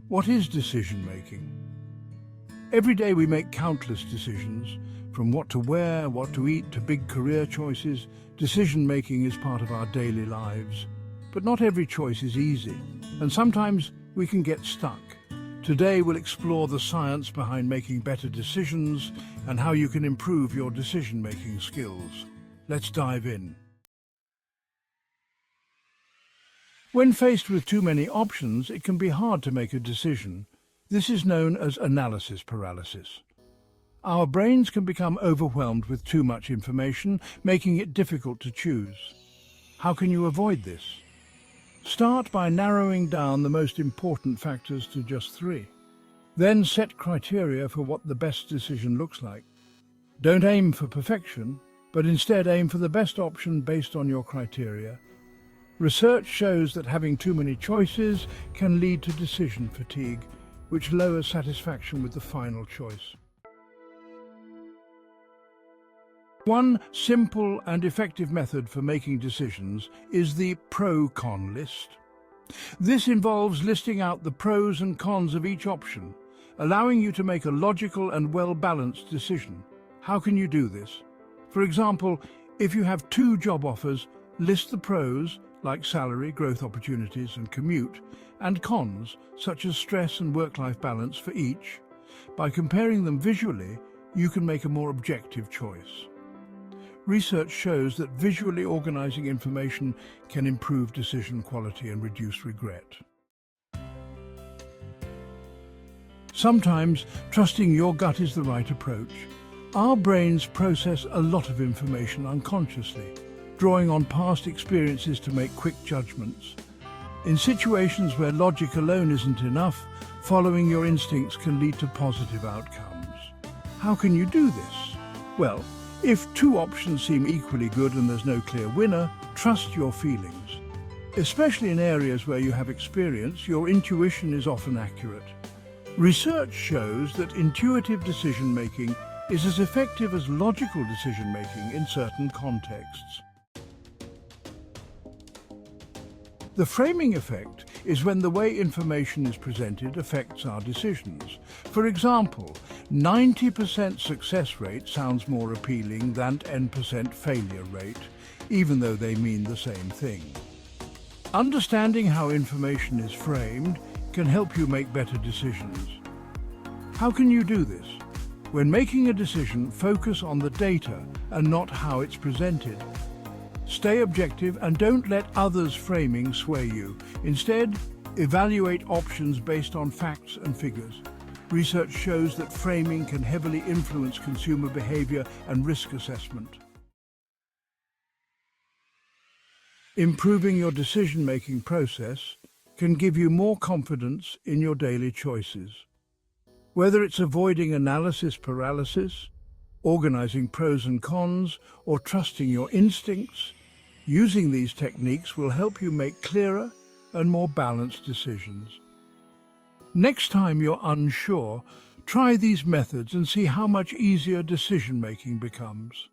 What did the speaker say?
What is decision-making? Every day we make countless decisions, from what to wear, what to eat, to big career choices. Decision-making is part of our daily lives. But not every choice is easy, and sometimes we can get stuck. Today we'll explore the science behind making better decisions and how you can improve your decision-making skills. Let's dive in. When faced with too many options, it can be hard to make a decision. This is known as analysis paralysis. Our brains can become overwhelmed with too much information, making it difficult to choose. How can you avoid this? Start by narrowing down the most important factors to just 3. Then set criteria for what the best decision looks like. Don't aim for perfection, but instead aim for the best option based on your criteria. Research shows that having too many choices can lead to decision fatigue, which lowers satisfaction with the final choice. One simple and effective method for making decisions is the pro-con list. This involves listing out the pros and cons of each option, allowing you to make a logical and well-balanced decision. How can you do this? For example, if you have 2 job offers, list the pros, like salary, growth opportunities and commute, and cons, such as stress and work-life balance for each. By comparing them visually, you can make a more objective choice. Research shows that visually organizing information can improve decision quality and reduce regret. Sometimes, trusting your gut is the right approach. Our brains process a lot of information unconsciously, drawing on past experiences to make quick judgments. In situations where logic alone isn't enough, following your instincts can lead to positive outcomes. How can you do this? Well, if 2 options seem equally good and there's no clear winner, trust your feelings. Especially in areas where you have experience, your intuition is often accurate. Research shows that intuitive decision-making is as effective as logical decision-making in certain contexts. The framing effect is when the way information is presented affects our decisions. For example, 90% success rate sounds more appealing than 10% failure rate, even though they mean the same thing. Understanding how information is framed can help you make better decisions. How can you do this? When making a decision, focus on the data and not how it's presented. Stay objective and don't let others' framing sway you. Instead, evaluate options based on facts and figures. Research shows that framing can heavily influence consumer behavior and risk assessment. Improving your decision-making process can give you more confidence in your daily choices. Whether it's avoiding analysis paralysis, organizing pros and cons, or trusting your instincts, using these techniques will help you make clearer and more balanced decisions. Next time you're unsure, try these methods and see how much easier decision-making becomes.